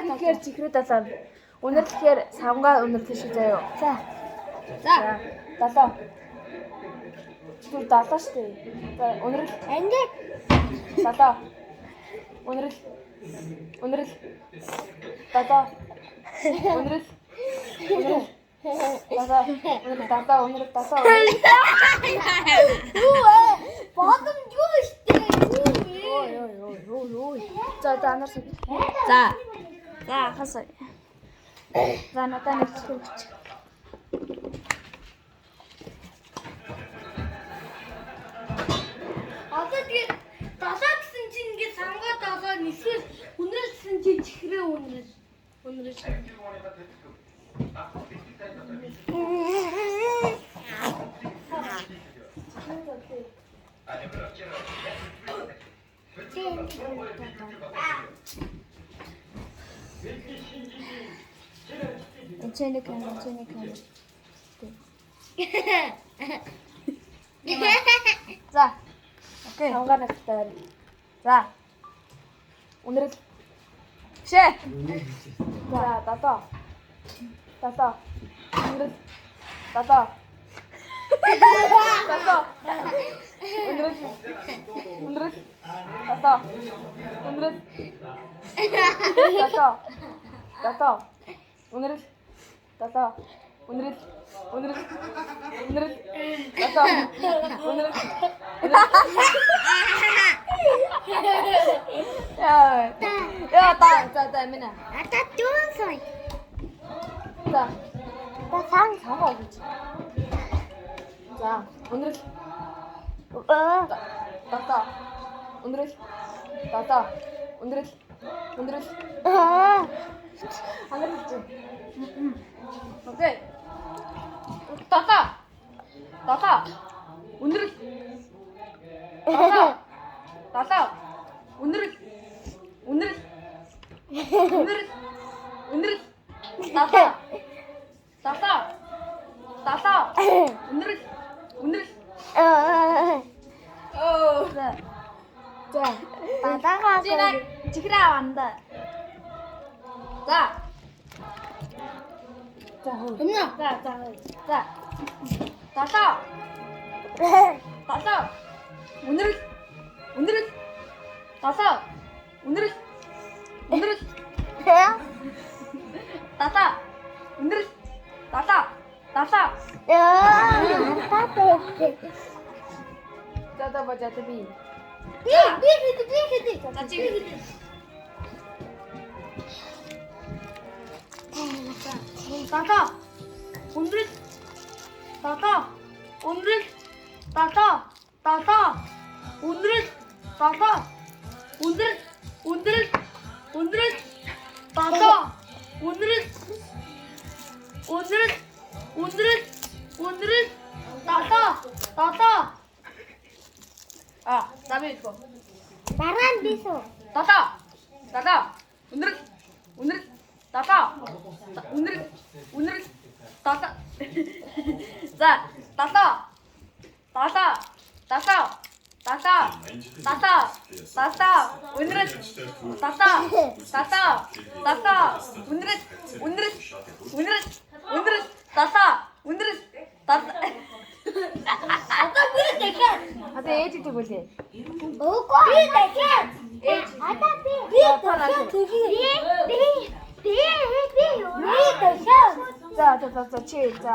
Тэгэхээр чихрүү далаа. Өнөр тэгэхээр савнгаа өнөр тийш заяа. За. 7. Түр 7 шүү дээ. За өнөр Ингээд 7. Өнөр 7. боломжгүй штэ. За анаас. За хасаа. За надад нэг чихэр өгч. Одоо тэгээд 7 гэсэн чинь ингээд самгаа 7 нисвэр үнэр гэсэн чинь чихрээ үнэр. Эцэник. За. Окей. Савнгаа нэгтэй. За. Өнөр Шээ. За, татаа. Өнөр. Татаа. Өнөр. Татаа. Өнөр. Татаа. Өнөр. Татаа. Өнөр. Татаа. Өнөр. За минь. Ата дүүсэй. За. 상 사과 오지. 자, 오늘은 따따. 오늘은 따따. 오늘은 하늘이지. 오케이. 따따. 오늘은 따따. 오늘은 따따. 오늘은 자, 바다가 지그라 완다. 자, 엄마 따따. 오늘은 따따. 오늘은 따따. 오늘은 따따. 자다 보자 비. 비. 따따. 오늘은 따따. 오늘은 따따. 오늘은 따따. 오늘은 따따. 오늘은 따따. 아, 남의 이거. 나란 비소. 따따. 오늘은 따따. 오늘은 따따. 자, 따따. 오늘은 따따. 오늘은 따따. 아까 비 대켓. 아들 에이지 좀 보세요. 오고 비 대켓. 아까 비 대켓. 자, 치, 자.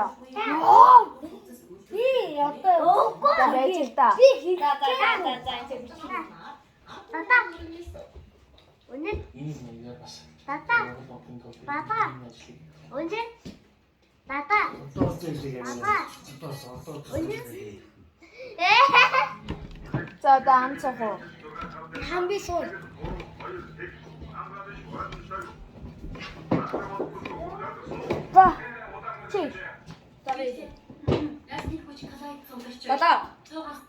비 어때? 오고 자, 에이지 있다. 비 따따. 오늘 따따. 오늘 따따. 자, 다음 차고. 한비 손. 자, 치. 따따.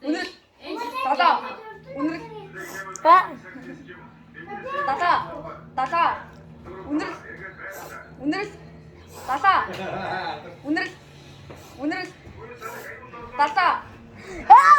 오늘은 따따. 오늘은 따따. Аа!